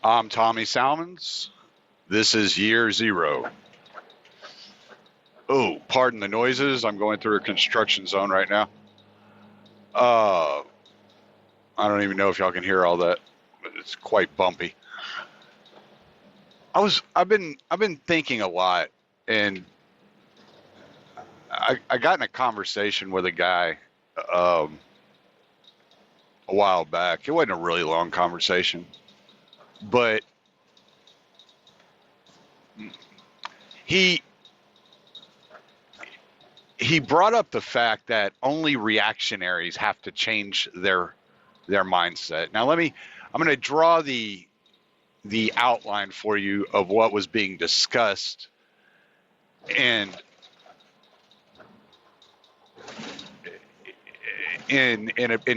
I'm Tommy Salmons. This is year zero. Oh, pardon the noises. I'm going through a construction zone right now. Uh, I don't even know if y'all can hear all that, but it's quite bumpy. I've been thinking a lot, and I got in a conversation with a guy um, a while back. It wasn't a really long conversation, but he he brought up the fact that only reactionaries have to change their mindset. Now I'm going to draw the outline for you of what was being discussed, and in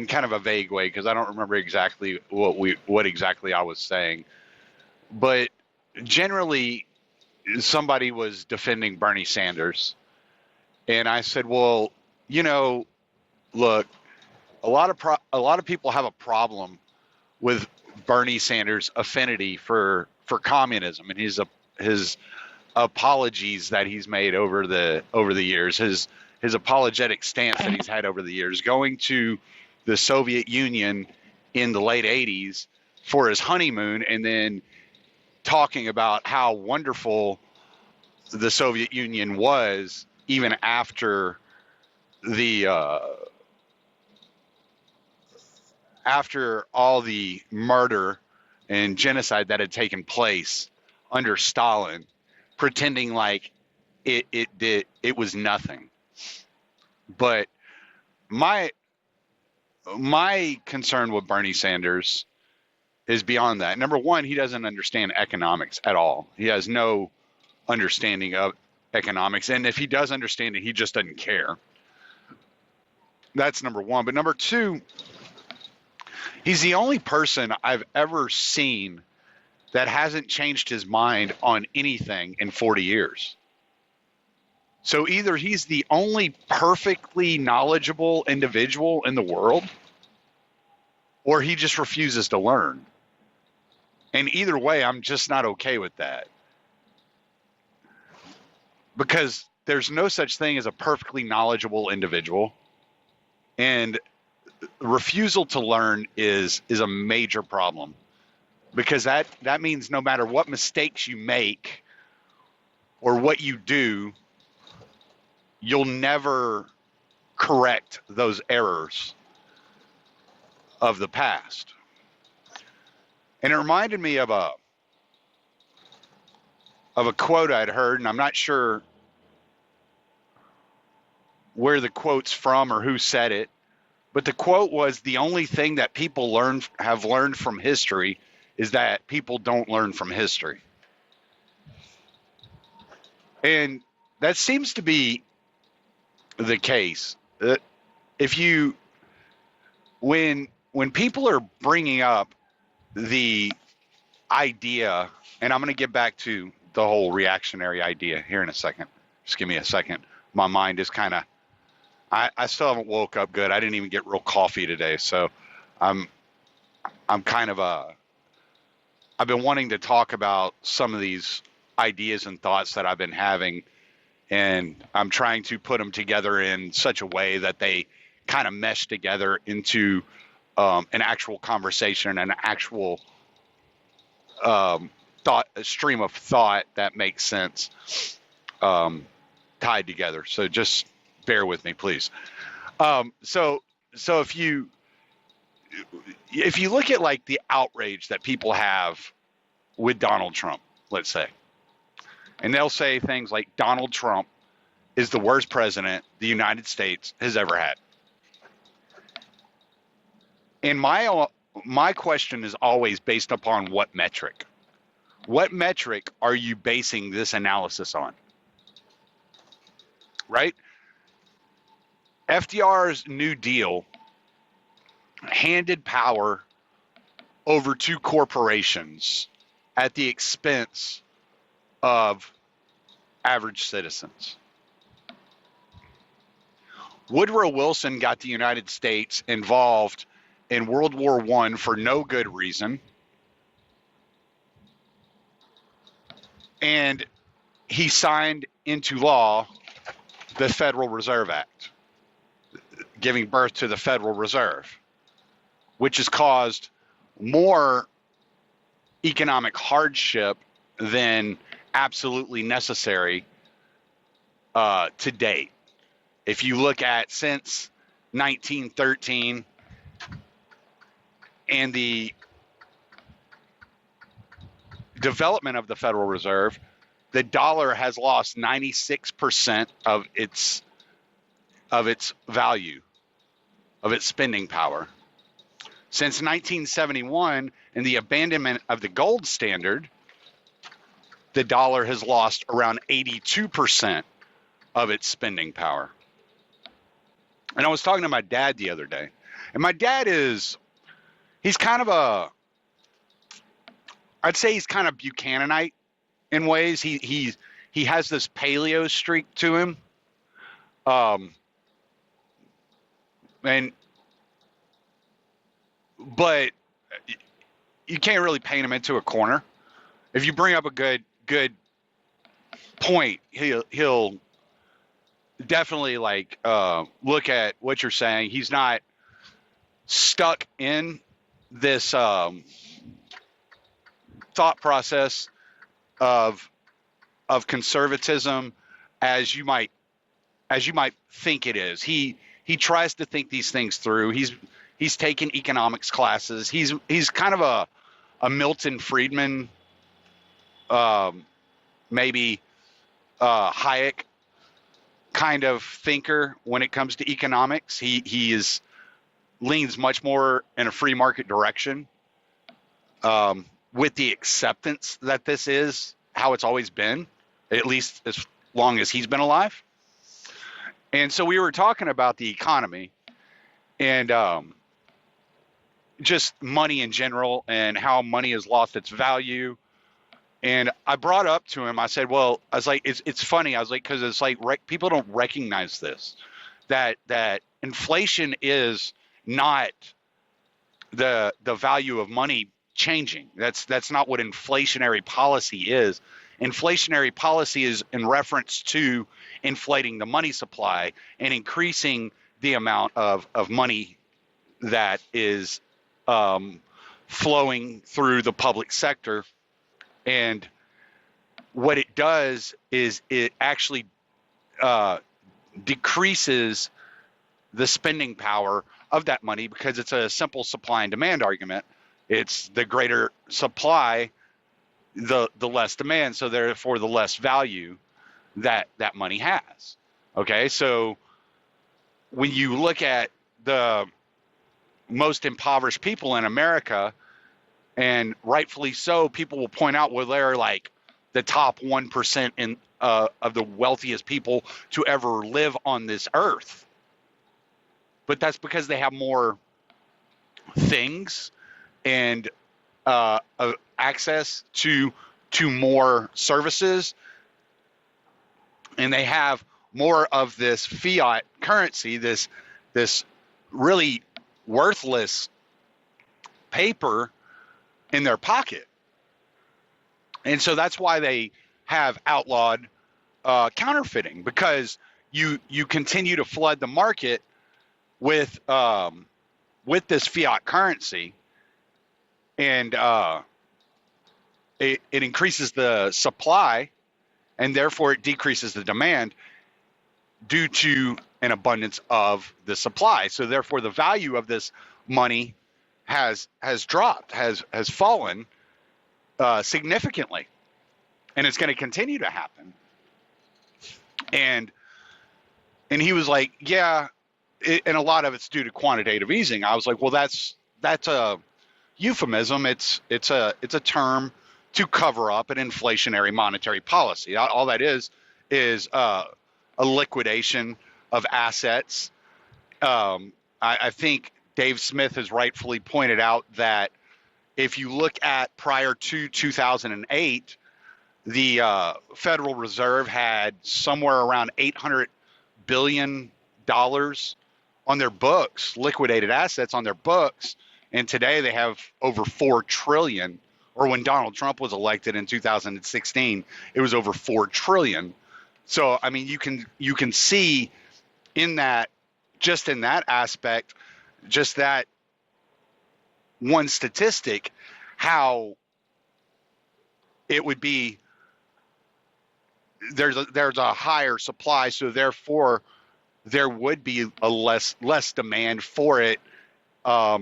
kind of a vague way, because I don't remember exactly what exactly I was saying, but generally somebody was defending Bernie Sanders, and I said, well, you know, look, a lot of people have a problem with Bernie Sanders' affinity for communism and his apologies that he's made over the years, his apologetic stance that he's had over the years, going to the Soviet Union in the late 80s for his honeymoon, and then talking about how wonderful the Soviet Union was even after the after all the murder and genocide that had taken place under Stalin, pretending like it was nothing. But my concern with Bernie Sanders is beyond that. Number one, he doesn't understand economics at all. He has no understanding of economics, and if he does understand it, he just doesn't care. That's number one. But number two, he's the only person I've ever seen that hasn't changed his mind on anything in 40 years. So either he's the only perfectly knowledgeable individual in the world, or he just refuses to learn. And either way, I'm just not okay with that. Because there's no such thing as a perfectly knowledgeable individual. And refusal to learn is a major problem. Because that means no matter what mistakes you make or what you do, you'll never correct those errors of the past. And it reminded me of a quote I'd heard, and I'm not sure where the quote's from or who said it, but the quote was, the only thing that people have learned from history is that people don't learn from history. And that seems to be the case. When people are bringing up the idea, and I'm going to get back to the whole reactionary idea here in a second. Just give me a second. My mind is kind of, I still haven't woke up good. I didn't even get real coffee today, so I'm kind of I've been wanting to talk about some of these ideas and thoughts that I've been having, and I'm trying to put them together in such a way that they kind of mesh together into an actual conversation, an actual a stream of thought that makes sense, tied together. So just bear with me, please. So if you look at like the outrage that people have with Donald Trump, let's say, and they'll say things like Donald Trump is the worst president the United States has ever had. And my question is always based upon what metric? What metric are you basing this analysis on? Right? FDR's New Deal handed power over to corporations at the expense of average citizens. Woodrow Wilson got the United States involved in World War I for no good reason. And he signed into law the Federal Reserve Act, giving birth to the Federal Reserve, which has caused more economic hardship than absolutely necessary to date. If you look at since 1913 and the development of the Federal Reserve, the dollar has lost 96% of its value, of its spending power. Since 1971 and the abandonment of the gold standard, the dollar has lost around 82% of its spending power. And I was talking to my dad the other day, and my dad he's kind of I'd say he's kind of Buchananite in ways. He has this paleo streak to him. But you can't really paint him into a corner. If you bring up a good point, he'll definitely look at what you're saying. He's not stuck in this thought process of conservatism as you might think it is. He tries to think these things through. He's taken economics classes. He's kind of a Milton Friedman, maybe Hayek kind of thinker when it comes to economics. He leans much more in a free market direction, with the acceptance that this is how it's always been, at least as long as he's been alive. And so we were talking about the economy and just money in general and how money has lost its value. And I brought up to him, I said, well, I was like, it's funny. I was like, because it's like people don't recognize this, that inflation is not the value of money changing. That's not what inflationary policy is. Inflationary policy is in reference to inflating the money supply and increasing the amount of money that is flowing through the public sector. And what it does is it actually decreases the spending power of that money because it's a simple supply and demand argument. It's the greater supply, the less demand, so therefore the less value that money has. Okay, so when you look at the most impoverished people in America, and rightfully so, people will point out, well, they're like the top 1% of the wealthiest people to ever live on this earth. But that's because they have more things and access to more services, and they have more of this fiat currency, this really worthless paper in their pocket. And so that's why they have outlawed counterfeiting, because you continue to flood the market with this fiat currency, and it increases the supply, and therefore it decreases the demand due to an abundance of the supply. So therefore the value of this money has dropped, has fallen significantly, and it's going to continue to happen. And he was like, yeah, and a lot of it's due to quantitative easing. I was like, well, that's a euphemism. It's a term to cover up an inflationary monetary policy. All that is a liquidation of assets. I think Dave Smith has rightfully pointed out that if you look at prior to 2008, the Federal Reserve had somewhere around $800 billion on their books, liquidated assets on their books, and today they have over $4 trillion or when Donald Trump was elected in 2016, it was over 4 trillion. So I mean, you can see in that, just in that aspect, just that one statistic, how it would be there's a higher supply, so therefore there would be a less demand for it, or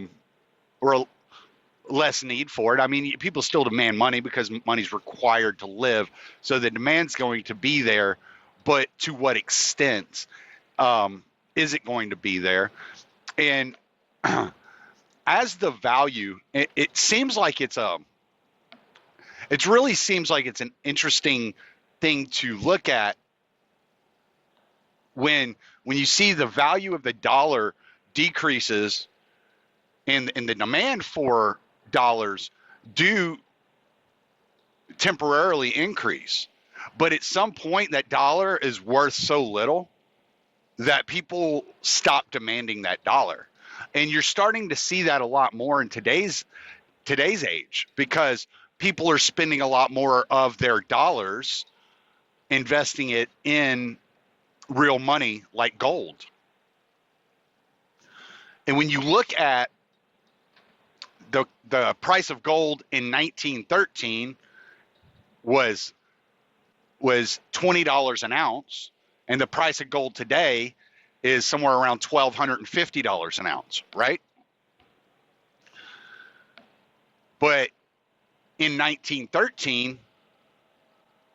less need for it. I mean, people still demand money because money's required to live, so the demand's going to be there, but to what extent is it going to be there? And as the value, it seems like it really seems like it's an interesting thing to look at when you see the value of the dollar decreases and the demand for dollars do temporarily increase. But at some point, that dollar is worth so little that people stop demanding that dollar. And you're starting to see that a lot more in today's age, because people are spending a lot more of their dollars investing it in real money like gold. And when you look at the price of gold in 1913 was $20 an ounce, and the price of gold today is somewhere around $1,250 an ounce, right? But in 1913,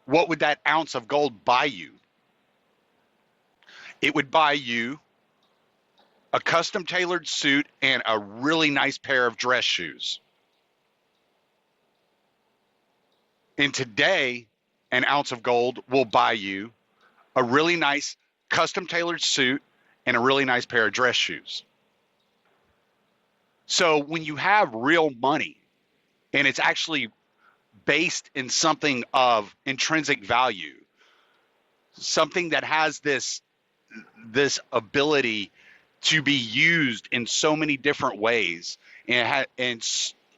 what would that ounce of gold buy you? It would buy you a custom tailored suit and a really nice pair of dress shoes. And today, an ounce of gold will buy you a really nice custom tailored suit and a really nice pair of dress shoes. So when you have real money and it's actually based in something of intrinsic value, something that has this ability to be used in so many different ways and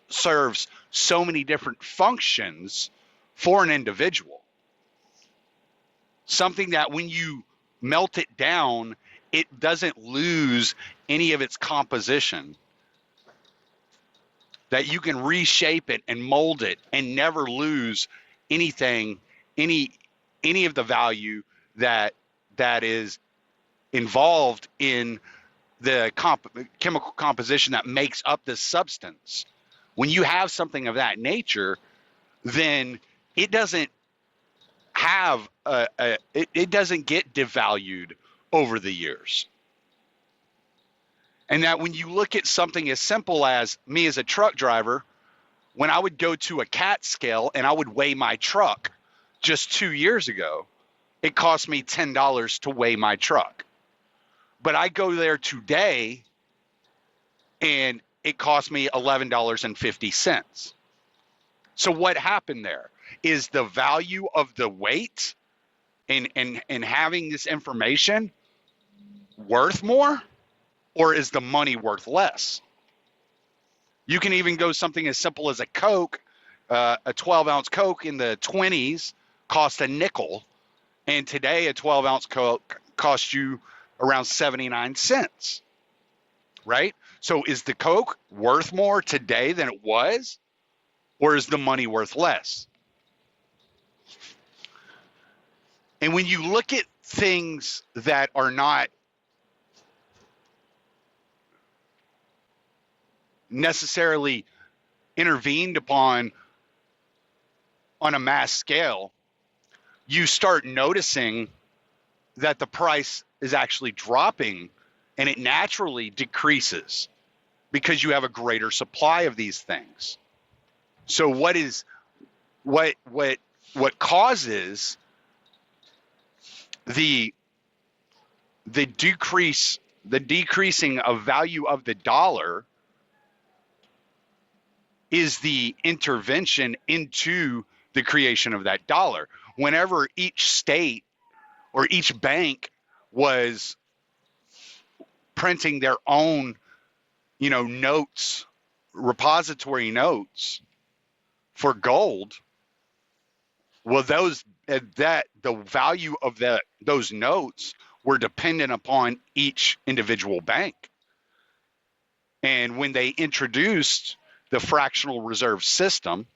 serves so many different functions for an individual, something that when you melt it down, it doesn't lose any of its composition, that you can reshape it and mold it and never lose anything, any of the value that is involved in the chemical composition that makes up this substance. When you have something of that nature, then it doesn't have it doesn't get devalued over the years. And that when you look at something as simple as me as a truck driver, when I would go to a CAT scale and I would weigh my truck just 2 years ago, it cost me $10 to weigh my truck. But I go there today and it cost me $11.50. So what happened there is the value of the weight and having this information worth more, or is the money worth less? You can even go something as simple as a Coke, a 12-ounce Coke in the 20s cost a nickel, and today a 12-ounce Coke costs you around 79 cents, right? So is the Coke worth more today than it was, or is the money worth less? And when you look at things that are not necessarily intervened upon on a mass scale, you start noticing that the price is actually dropping, and it naturally decreases because you have a greater supply of these things. So what causes the decreasing of value of the dollar is the intervention into the creation of that dollar. Whenever each state or each bank was printing their own, notes, repository notes for gold, well, the value of those notes were dependent upon each individual bank. And when they introduced the fractional reserve system,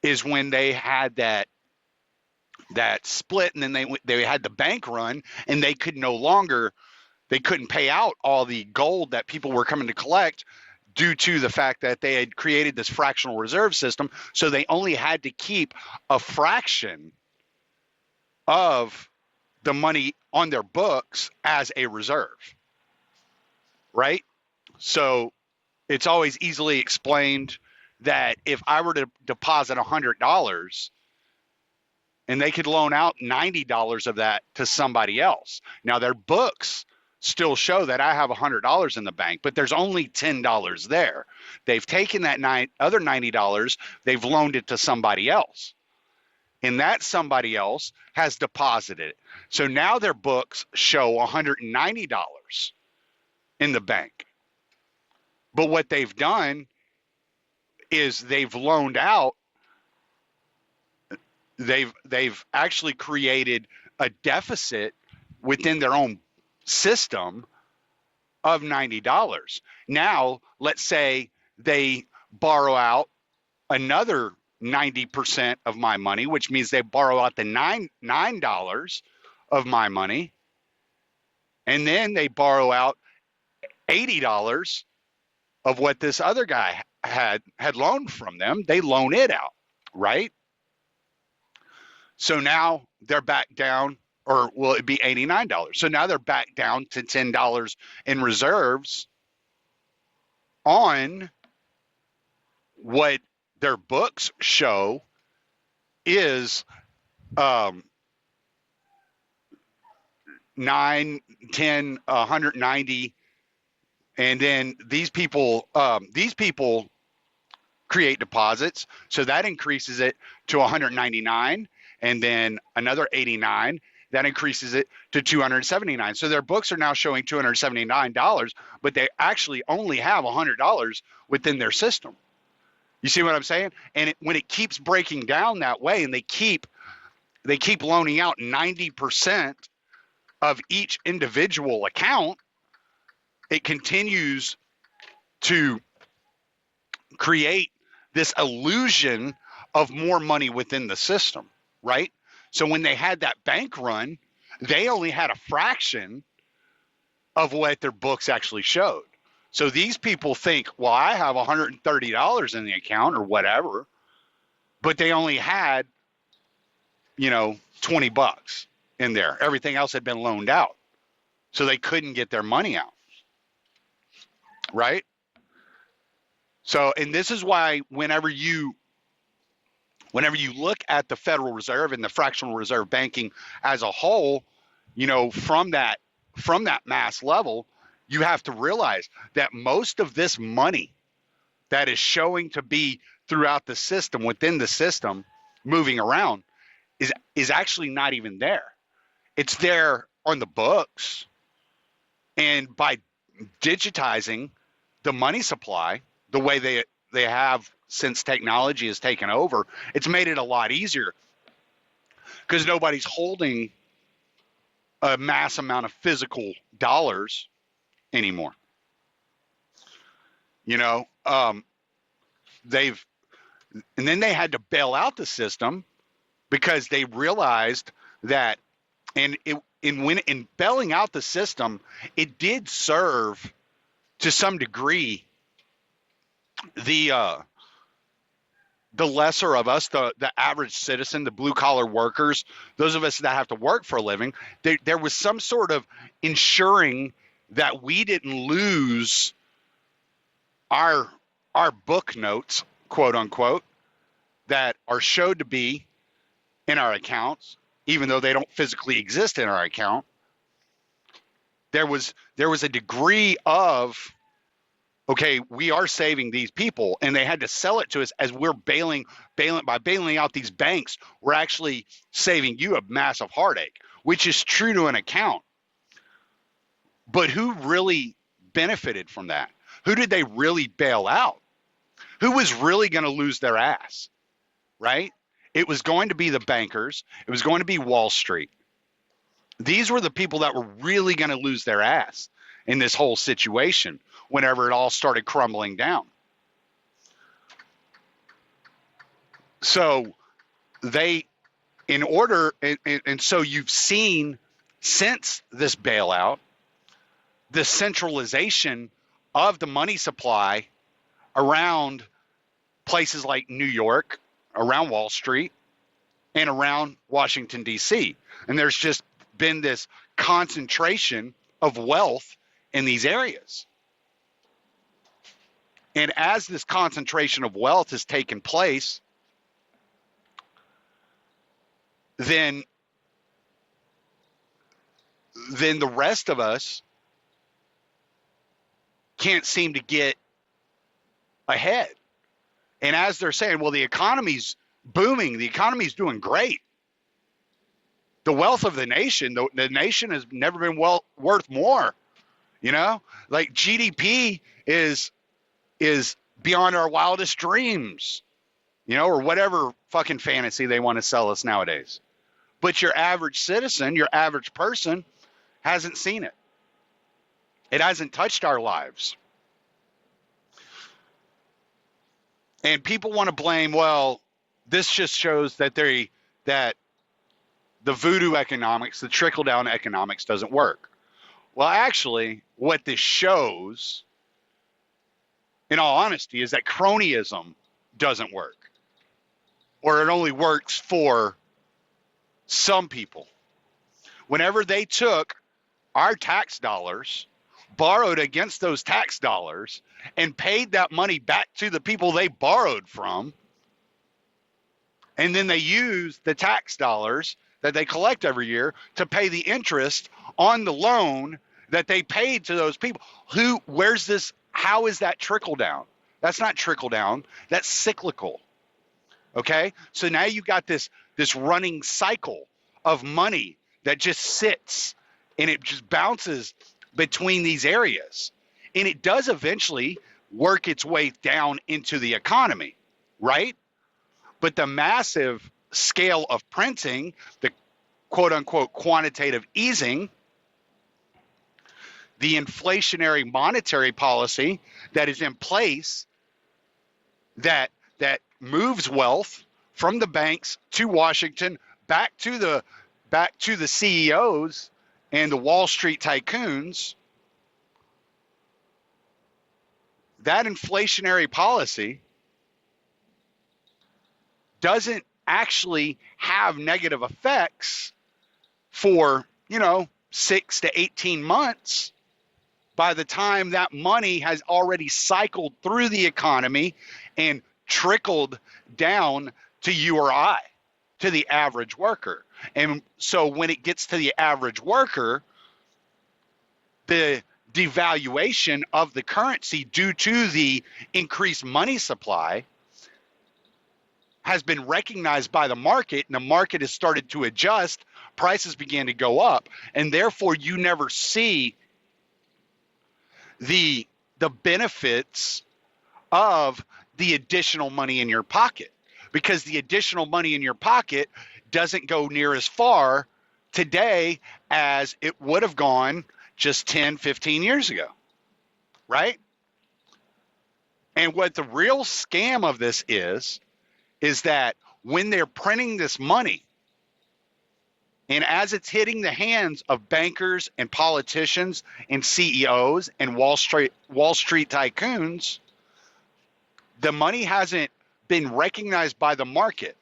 is when they had that split, and then they had the bank run, and they couldn't pay out all the gold that people were coming to collect due to the fact that they had created this fractional reserve system. So they only had to keep a fraction of the money on their books as a reserve, right? So it's always easily explained that if I were to deposit $100 and they could loan out $90 of that to somebody else, now their books still show that I have $100 in the bank, but there's only $10 there. They've taken that other $90, they've loaned it to somebody else, and that somebody else has deposited it. So now their books show $190 in the bank. But what they've done is they've loaned out, they've actually created a deficit within their own system of $90. Now, let's say they borrow out another 90% of my money, which means they borrow out the $9 of my money, and then they borrow out $80 of what this other guy had loaned from them. They loan it out, right? So now they're back down, or will it be $89? So now they're back down to $10 in reserves on what their books show is 9, 10, 190, and then these people create deposits, so that increases it to 199, and then another 89, that increases it to 279. So their books are now showing $279, but they actually only have $100 within their system. You see what I'm saying? And when it keeps breaking down that way, and they keep loaning out 90% of each individual account, it continues to create this illusion of more money within the system, right? So when they had that bank run, they only had a fraction of what their books actually showed. So these people think, well, I have $130 in the account or whatever, but they only had, $20 in there. Everything else had been loaned out. So they couldn't get their money out. Right? So, and this is why whenever you look at the Federal Reserve and the fractional reserve banking as a whole, from that mass level, you have to realize that most of this money that is showing to be throughout the system, within the system, moving around, is actually not even there. It's there on the books, and by digitizing the money supply the way they have since technology has taken over, it's made it a lot easier because nobody's holding a mass amount of physical dollars anymore. And then they had to bail out the system because they realized that, and in bailing out the system, it did serve to some degree the lesser of us, the average citizen, the blue collar workers, those of us that have to work for a living. There was some sort of ensuring that we didn't lose our book notes, quote unquote, that are showed to be in our accounts, even though they don't physically exist in our account. There was a degree of, okay, we are saving these people, and they had to sell it to us as we're bailing out these banks. We're actually saving you a massive heartache, which is true to an account. But who really benefited from that? Who did they really bail out? Who was really going to lose their ass, right? It was going to be the bankers. It was going to be Wall Street. These were the people that were really going to lose their ass in this whole situation whenever it all started crumbling down. So they, and so you've seen since this bailout, the centralization of the money supply around places like New York, around Wall Street, and around Washington, D.C. And there's just been this concentration of wealth in these areas. And as this concentration of wealth has taken place, then the rest of us can't seem to get ahead. And as they're saying, well, the economy's booming, the economy's doing great. The wealth of the nation has never been worth more. You know, like GDP is beyond our wildest dreams, you know, or whatever fucking fantasy they want to sell us nowadays. But your average citizen, your average person hasn't seen it. It hasn't touched our lives. And people want to blame, well, this just shows that that the voodoo economics, the trickle-down economics doesn't work. Well, actually, what this shows, in all honesty, is that cronyism doesn't work. Or it only works for some people. Whenever they took our tax dollars, borrowed against those tax dollars, and paid that money back to the people they borrowed from, and then they used the tax dollars that they collect every year to pay the interest on the loan that they paid to those people. Where's this? How is that trickle down? That's not trickle down. That's cyclical. Okay? So now you've got this running cycle of money that just sits and it just bounces between these areas. And it does eventually work its way down into the economy, right? But the massive scale of printing, the quote unquote quantitative easing, the inflationary monetary policy that is in place that moves wealth from the banks to Washington back to the CEOs and the Wall Street tycoons, that inflationary policy doesn't actually have negative effects for, 6 to 18 months by the time that money has already cycled through the economy and trickled down to you or I, to the average worker. And so when it gets to the average worker, the devaluation of the currency due to the increased money supply has been recognized by the market, and the market has started to adjust. Prices began to go up, and therefore you never see the benefits of the additional money in your pocket, because the additional money in your pocket doesn't go near as far today as it would have gone just 10, 15 years ago, right? And what the real scam of this is that when they're printing this money, and as it's hitting the hands of bankers and politicians and CEOs and Wall Street tycoons, the money hasn't been recognized by the market.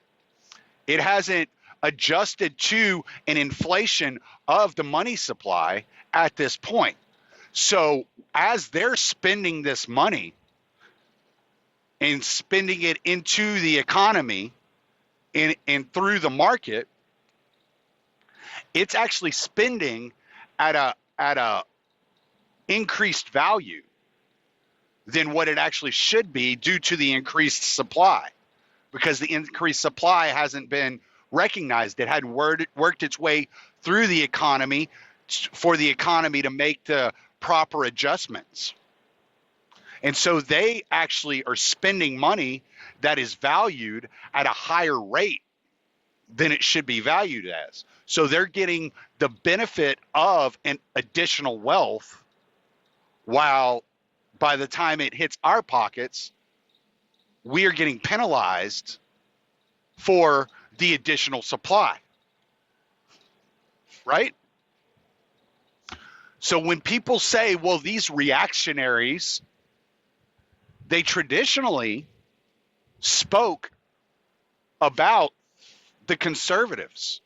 It hasn't adjusted to an inflation of the money supply at this point. So as they're spending this money and spending it into the economy and through the market, it's actually spending at a increased value than what it actually should be due to the increased supply, because the increased supply hasn't been recognized. It hadn't worked its way through the economy for the economy to make the proper adjustments. And so they actually are spending money that is valued at a higher rate than it should be valued as. So they're getting the benefit of an additional wealth, while by the time it hits our pockets, we are getting penalized for the additional supply, right? So when people say, well, these reactionaries, they traditionally spoke about the conservatives.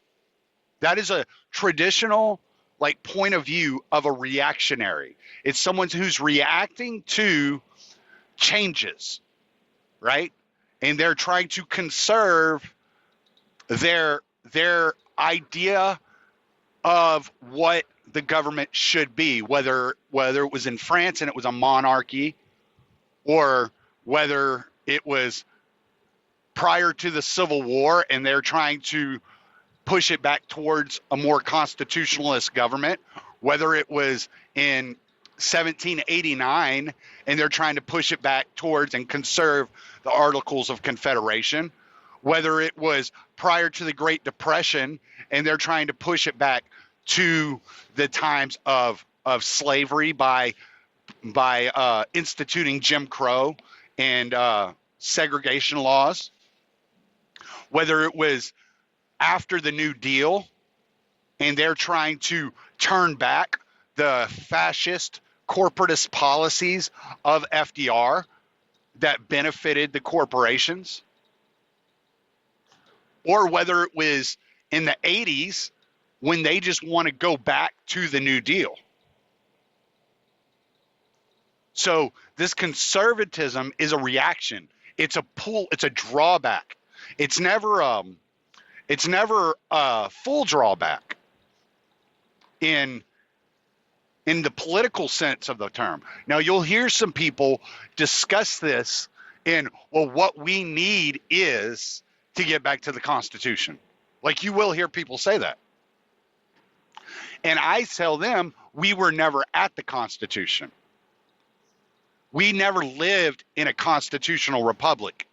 That is a traditional like point of view of a reactionary. It's someone who's reacting to changes, right? And they're trying to conserve their idea of what the government should be, whether it was in France and it was a monarchy, or whether it was prior to the Civil War and they're trying to push it back towards a more constitutionalist government, whether it was in 1789 and they're trying to push it back towards and conserve the Articles of Confederation, whether it was prior to the Great Depression and they're trying to push it back to the times of slavery by instituting Jim Crow and segregation laws, whether it was after the New Deal and they're trying to turn back the fascist corporatist policies of FDR that benefited the corporations, or whether it was in the 80s when they just want to go back to the New Deal. So this conservatism is a reaction. It's a pull. It's a drawback. It's never a full drawback in the political sense of the term. Now you'll hear some people discuss this in, well, what we need is to get back to the Constitution. Like you will hear people say that. And I tell them, we were never at the Constitution. We never lived in a constitutional republic.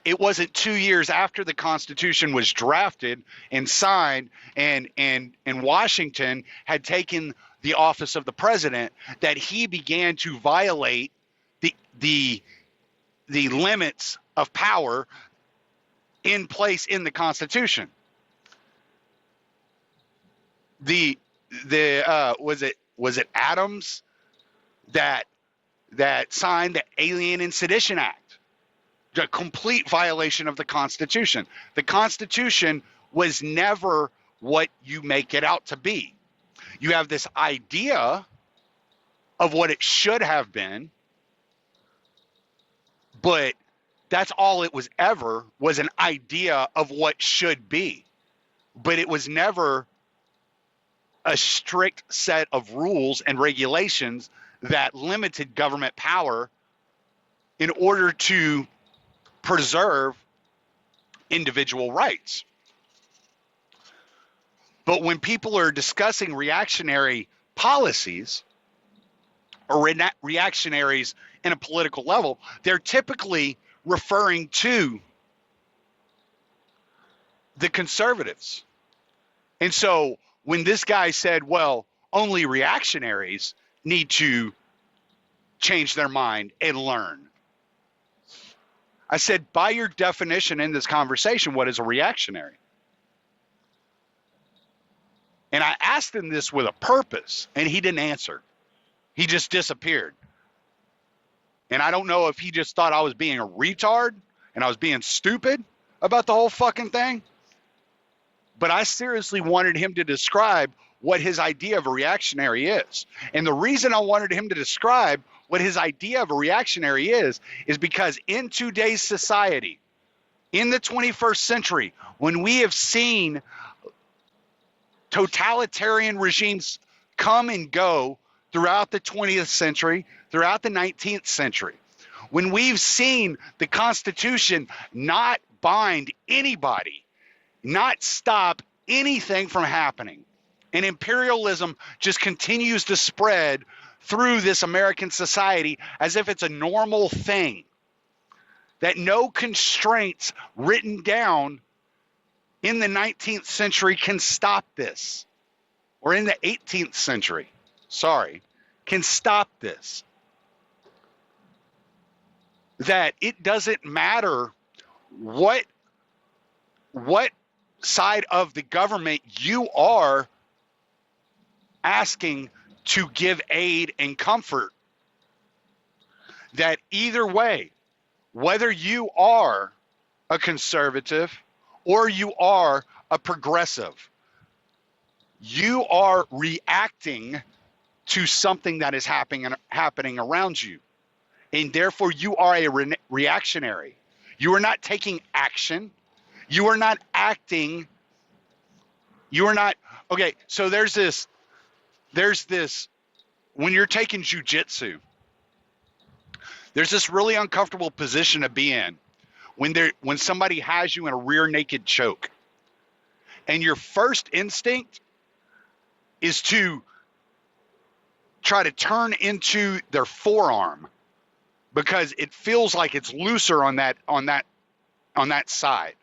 It wasn't 2 years after the Constitution was drafted and signed and Washington had taken the office of the president that he began to violate the limits of power in place in the Constitution. Was it Adams that signed the Alien and Sedition Act? A complete violation of the Constitution. The Constitution was never what you make it out to be. You have this idea of what it should have been, but that's all it was ever, was an idea of what should be. But it was never a strict set of rules and regulations that limited government power in order to preserve individual rights. But when people are discussing reactionary policies or reactionaries in a political level, they're typically referring to the conservatives. And so when this guy said, well, only reactionaries need to change their mind and learn, I said, by your definition in this conversation, what is a reactionary? And I asked him this with a purpose, and he didn't answer. He just disappeared. And I don't know if he just thought I was being a retard and I was being stupid about the whole fucking thing. But I seriously wanted him to describe what his idea of a reactionary is. And the reason I wanted him to describe what his idea of a reactionary is because in today's society, in the 21st century, when we have seen totalitarian regimes come and go throughout the 20th century, throughout the 19th century, when we've seen the Constitution not bind anybody, not stop anything from happening, and imperialism just continues to spread through this American society as if it's a normal thing, that no constraints written down in the 19th century can stop this, or in the 18th century, can stop this. That it doesn't matter what side of the government you are asking to give aid and comfort, that either way, whether you are a conservative or you are a progressive, you are reacting to something that is happening around you. And therefore, you are a reactionary. You are not taking action. You are not acting. You are not. Okay, so there's this, when you're taking jujitsu, there's this really uncomfortable position to be in when somebody has you in a rear naked choke. And your first instinct is to try to turn into their forearm, because it feels like it's looser on that side,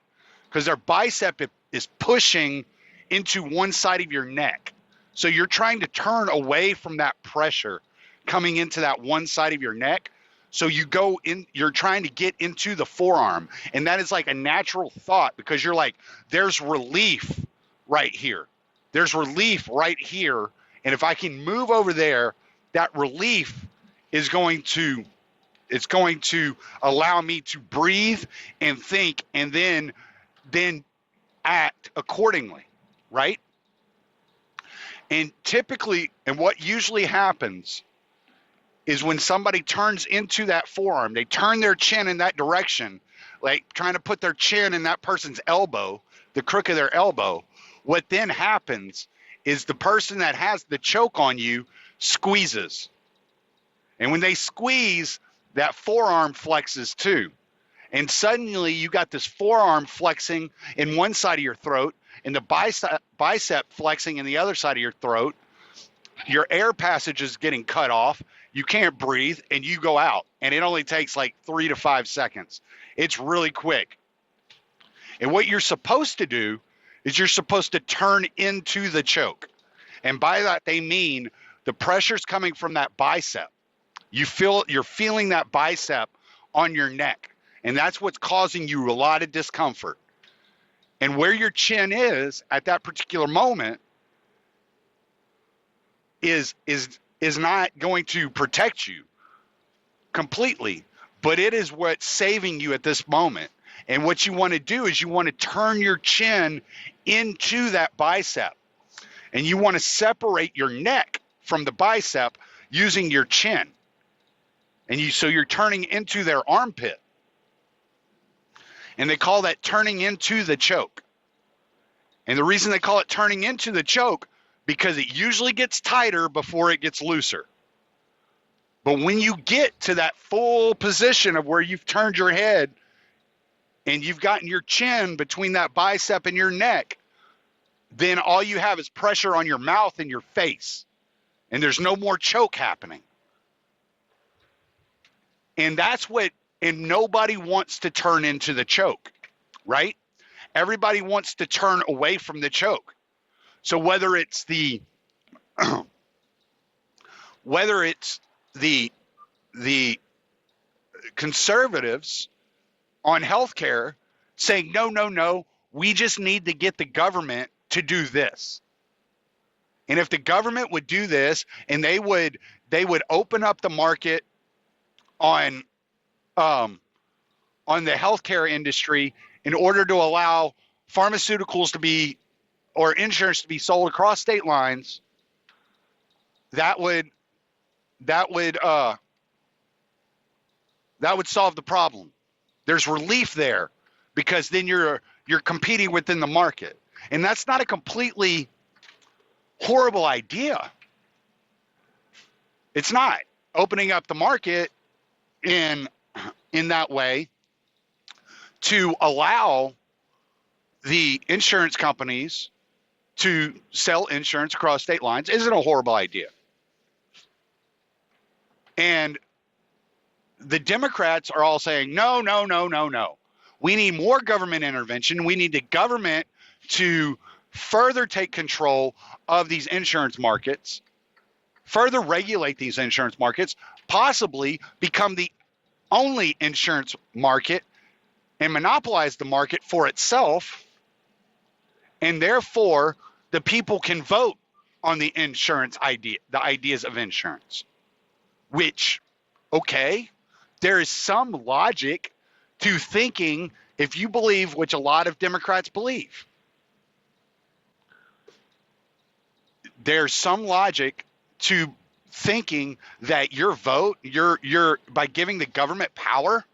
because their bicep is pushing into one side of your neck. So you're trying to turn away from that pressure coming into that one side of your neck. So you're trying to get into the forearm, and that is like a natural thought, because you're like, there's relief right here. There's relief right here. And if I can move over there, that relief is going to allow me to breathe and think, and then act accordingly, right? And typically, and what usually happens is when somebody turns into that forearm, they turn their chin in that direction, like trying to put their chin in that person's elbow, the crook of their elbow. What then happens is the person that has the choke on you squeezes. And when they squeeze, that forearm flexes too. And suddenly you got this forearm flexing in one side of your throat and the bicep flexing in the other side of your throat. Your air passage is getting cut off. You can't breathe, and you go out. And it only takes like 3 to 5 seconds. It's really quick. And what you're supposed to do is you're supposed to turn into the choke. And by that, they mean the pressure's coming from that bicep. You're feeling that bicep on your neck. And that's what's causing you a lot of discomfort. And where your chin is at that particular moment is not going to protect you completely, but it is what's saving you at this moment. And what you want to do is you want to turn your chin into that bicep, and you want to separate your neck from the bicep using your chin. And so you're turning into their armpit. And they call that turning into the choke. And the reason they call it turning into the choke, because it usually gets tighter before it gets looser. But when you get to that full position of where you've turned your head and you've gotten your chin between that bicep and your neck, then all you have is pressure on your mouth and your face. And there's no more choke happening. And nobody wants to turn into the choke, right? Everybody wants to turn away from the choke. So whether it's the conservatives on healthcare saying, no, we just need to get the government to do this. And if the government would do this, and they would open up the market on the healthcare industry in order to allow pharmaceuticals to be, or insurance to be sold across state lines, that would solve the problem. There's relief there, because then you're competing within the market. And that's not a completely horrible idea. It's not. Opening up the market in that way to allow the insurance companies to sell insurance across state lines isn't a horrible idea. And the Democrats are all saying, no, no, no, no, no. We need more government intervention. We need the government to further take control of these insurance markets, further regulate these insurance markets, possibly become the only insurance market and monopolize the market for itself. And therefore, the people can vote on the insurance idea, the ideas of insurance, which, okay, there is some logic to thinking, if you believe, which a lot of Democrats believe, there's some logic to thinking that your vote, your by giving the government power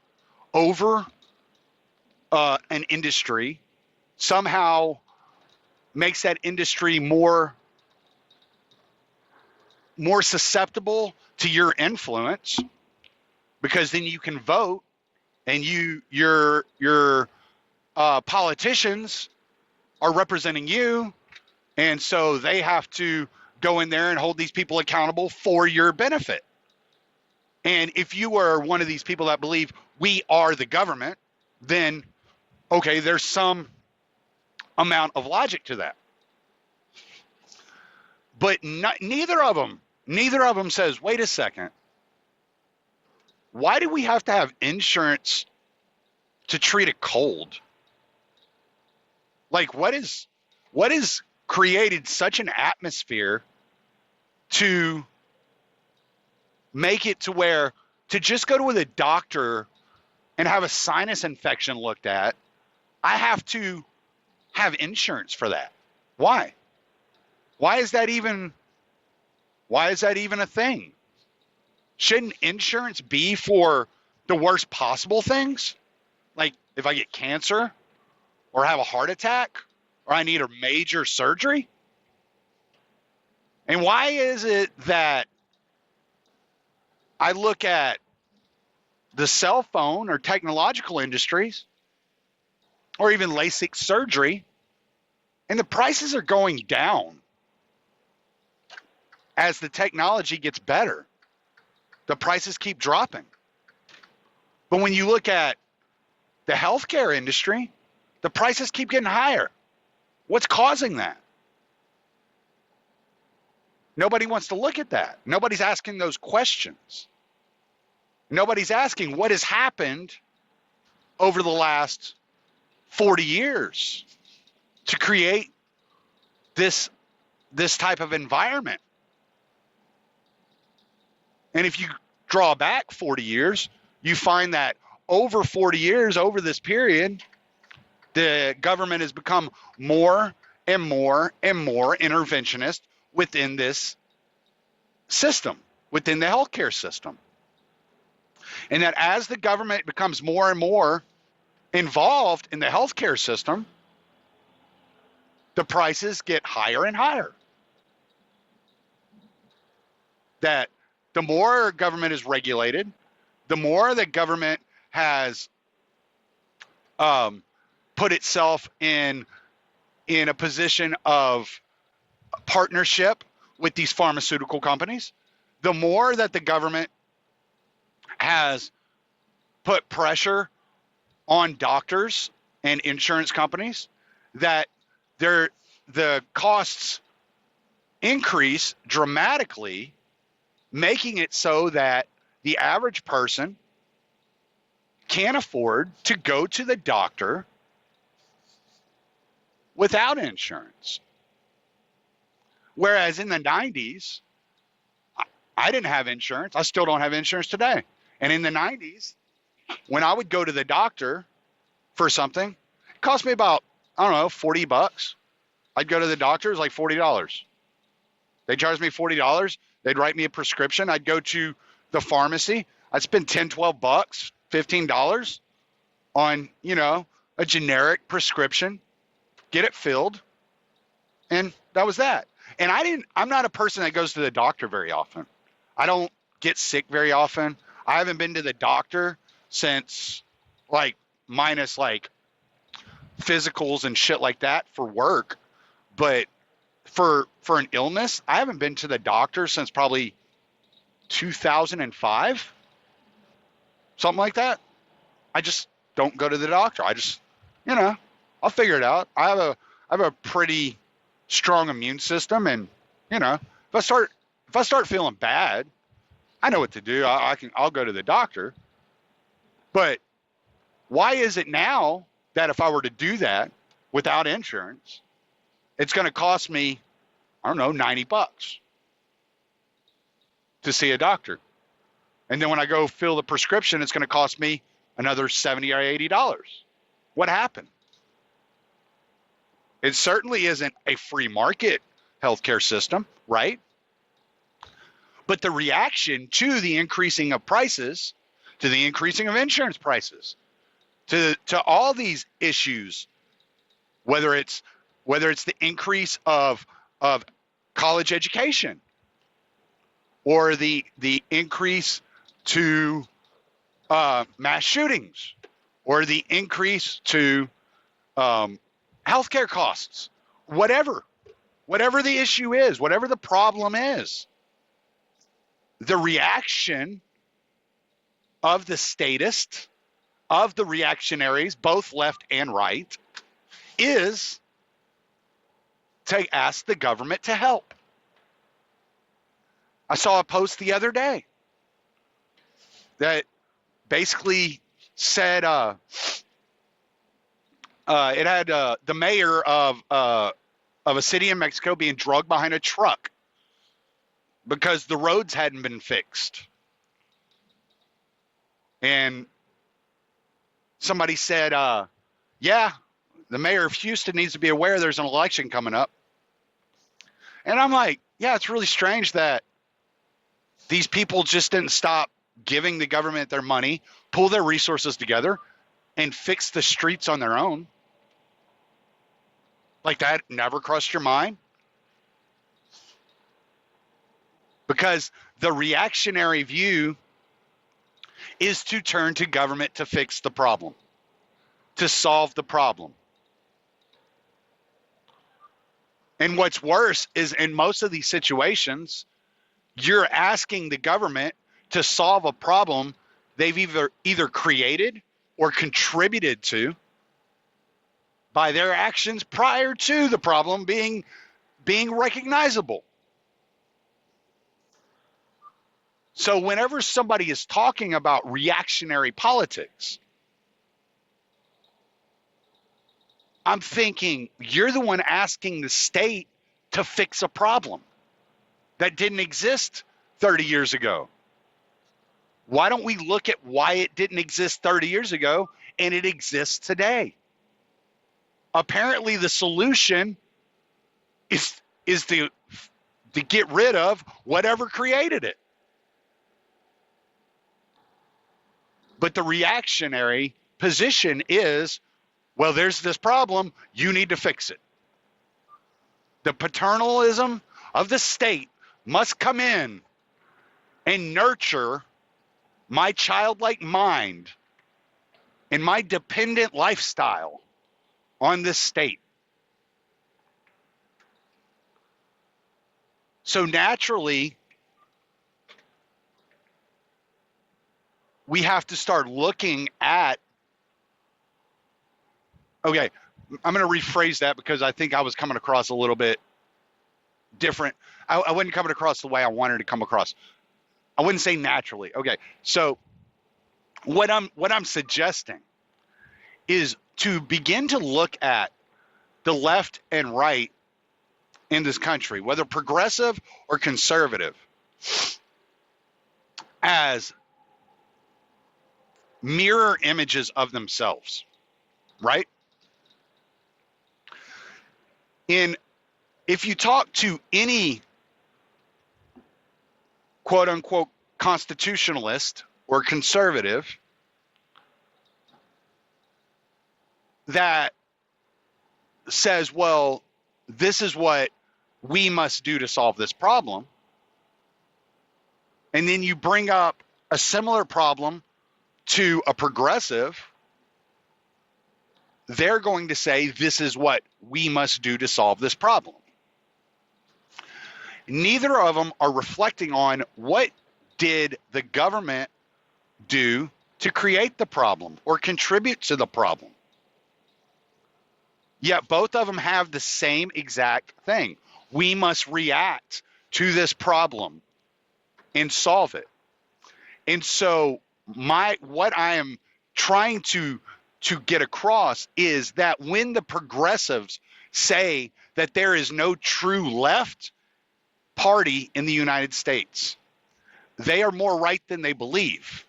over an industry, somehow makes that industry more susceptible to your influence, because then you can vote, and your politicians are representing you, and so they have to go in there and hold these people accountable for your benefit. And if you are one of these people that believe we are the government, then okay, there's some amount of logic to that. But neither of them says, wait a second, why do we have to have insurance to treat a cold? Like, what is created such an atmosphere to make it to where to just go to the doctor and have a sinus infection looked at, I have to have insurance for that? Why? Why is that even a thing? Shouldn't insurance be for the worst possible things? Like if I get cancer or have a heart attack or I need a major surgery? And why is it that I look at the cell phone or technological industries or even LASIK surgery, and the prices are going down as the technology gets better? The prices keep dropping. But when you look at the healthcare industry, the prices keep getting higher. What's causing that? Nobody wants to look at that. Nobody's asking those questions. Nobody's asking what has happened over the last 40 years to create this type of environment. And if you draw back 40 years, you find that over 40 years, over this period, the government has become more and more and more interventionist within this system, within the healthcare system. And that as the government becomes more and more involved in the healthcare system, the prices get higher and higher. That the more government is regulated, the more the government has put itself in a position of partnership with these pharmaceutical companies, the more that the government has put pressure on doctors and insurance companies that the costs increase dramatically, making it so that the average person can't afford to go to the doctor without insurance. Whereas in the 90s, I didn't have insurance. I still don't have insurance today. And in the 90s, when I would go to the doctor for something, it cost me about, I don't know, $40. I'd go to the doctor, it was like $40. They charged me $40. They'd write me a prescription. I'd go to the pharmacy. I'd spend $10, $12, $15 on, a generic prescription, get it filled, and that was that. And I'm not a person that goes to the doctor very often. I don't get sick very often. I haven't been to the doctor since minus physicals and shit like that for work. But for an illness, I haven't been to the doctor since probably 2005, something like that. I just don't go to the doctor. I just, I'll figure it out. I have a pretty strong immune system, and if I start feeling bad, I know what to do. I'll go to the doctor. But why is it now that if I were to do that without insurance, it's going to cost me, I don't know, $90 to see a doctor? And then when I go fill the prescription, it's going to cost me another $70 or $80. What happened? It certainly isn't a free market healthcare system, right? But the reaction to the increasing of prices, to the increasing of insurance prices, to all these issues, whether it's the increase of college education, or the increase to mass shootings, or the increase to healthcare costs, whatever the issue is, whatever the problem is, the reaction of the statists, of the reactionaries, both left and right, is to ask the government to help. I saw a post the other day that basically said it had the mayor of a city in Mexico being drugged behind a truck because the roads hadn't been fixed. And somebody said, yeah, the mayor of Houston needs to be aware there's an election coming up. And I'm like, yeah, it's really strange that these people just didn't stop giving the government their money, pull their resources together, and fix the streets on their own. Like, that never crossed your mind? Because the reactionary view is to turn to government to fix the problem, to solve the problem. And what's worse is, in most of these situations, you're asking the government to solve a problem they've either created or contributed to by their actions prior to the problem being recognizable. So whenever somebody is talking about reactionary politics, I'm thinking, you're the one asking the state to fix a problem that didn't exist 30 years ago. Why don't we look at why it didn't exist 30 years ago and it exists today? Apparently the solution is to get rid of whatever created it. But the reactionary position is, well, there's this problem, you need to fix it. The paternalism of the state must come in and nurture my childlike mind and my dependent lifestyle on this state. So naturally, we have to start looking at, okay, I'm going to rephrase that because I think I was coming across a little bit different. I wasn't coming across the way I wanted to come across. I wouldn't say naturally. Okay, so what I'm suggesting is to begin to look at the left and right in this country, whether progressive or conservative, as mirror images of themselves, right? If you talk to any quote unquote constitutionalist or conservative that says, well, this is what we must do to solve this problem, and then you bring up a similar problem to a progressive, they're going to say, this is what we must do to solve this problem. Neither of them are reflecting on what did the government do to create the problem or contribute to the problem? Yet both of them have the same exact thing. We must react to this problem and solve it. And so what I am trying to get across is that when the progressives say that there is no true left party in the United States, they are more right than they believe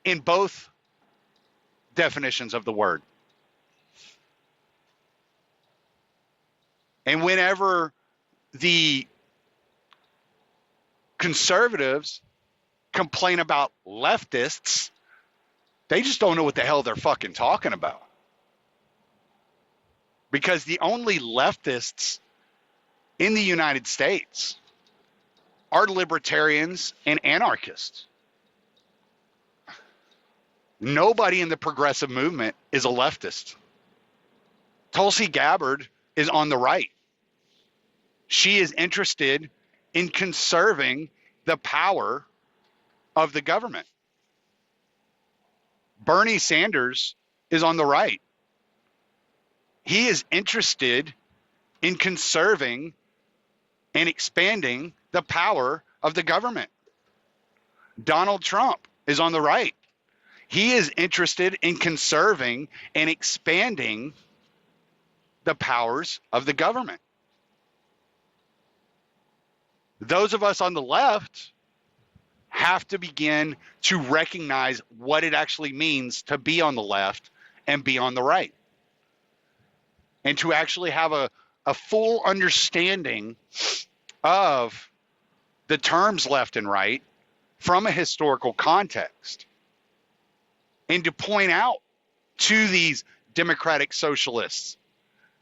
in both definitions of the word. And whenever the conservatives complain about leftists, they just don't know what the hell they're fucking talking about. Because the only leftists in the United States are libertarians and anarchists. Nobody in the progressive movement is a leftist. Tulsi Gabbard is on the right. She is interested in conserving the power of the government. Bernie Sanders is on the right. He is interested in conserving and expanding the power of the government. Donald Trump is on the right. He is interested in conserving and expanding the powers of the government. Those of us on the left have to begin to recognize what it actually means to be on the left and be on the right. And to actually have a full understanding of the terms left and right from a historical context. And to point out to these democratic socialists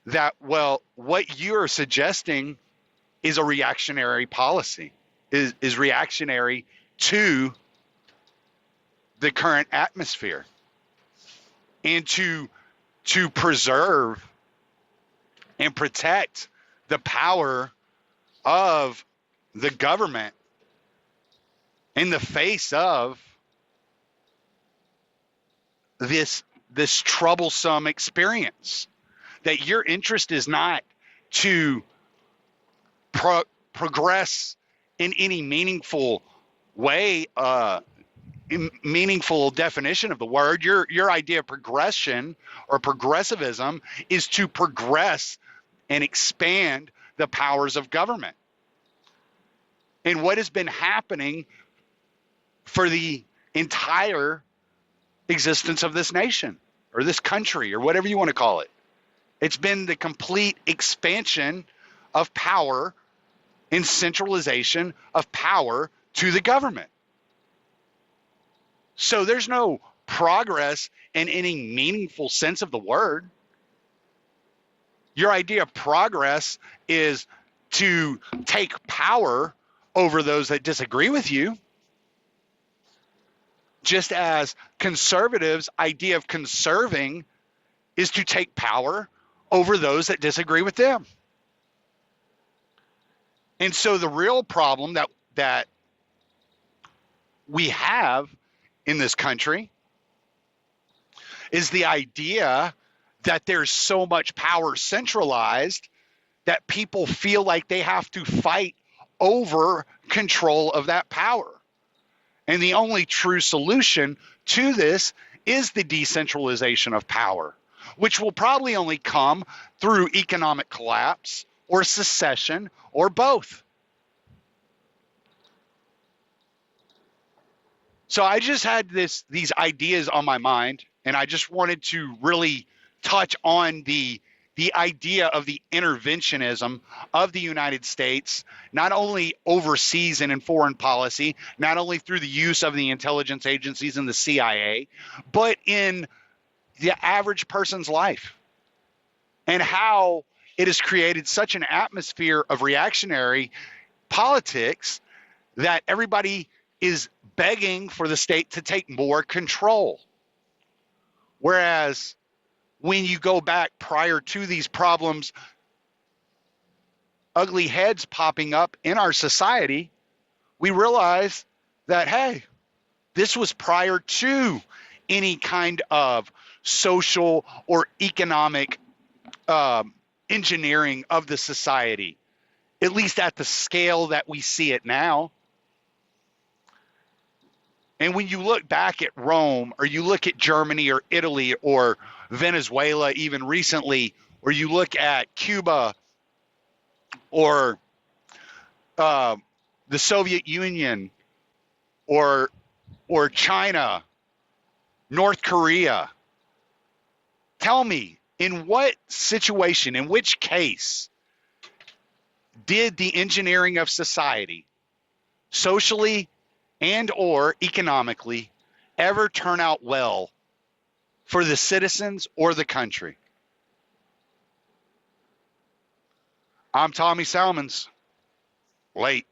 that, well, what you're suggesting is a reactionary policy, is reactionary to the current atmosphere. And to preserve and protect the power of the government in the face of this troublesome experience. That your interest is not to progress in any meaningful way, meaningful definition of the word. Your idea of progression or progressivism is to progress and expand the powers of government. And what has been happening for the entire existence of this nation or this country or whatever you want to call it. It's been the complete expansion of power and centralization of power to the government. So there's no progress in any meaningful sense of the word. Your idea of progress is to take power over those that disagree with you. Just as conservatives' idea of conserving is to take power over those that disagree with them. And so the real problem that we have in this country is the idea that there's so much power centralized that people feel like they have to fight over control of that power. And the only true solution to this is the decentralization of power, which will probably only come through economic collapse or secession or both. So I just had these ideas on my mind, and I just wanted to really touch on the idea of the interventionism of the United States, not only overseas and in foreign policy, not only through the use of the intelligence agencies and the CIA, but in the average person's life, and how it has created such an atmosphere of reactionary politics that everybody is begging for the state to take more control. Whereas when you go back prior to these problems, ugly heads popping up in our society, we realize that, hey, this was prior to any kind of social or economic engineering of the society, at least at the scale that we see it now. And when you look back at Rome, or you look at Germany or Italy or Venezuela even recently, or you look at Cuba or uh, the Soviet Union or China, North Korea, tell me, in what situation, in which case, did the engineering of society, socially and or economically, ever turn out well for the citizens or the country? I'm Tommy Salmons. Late.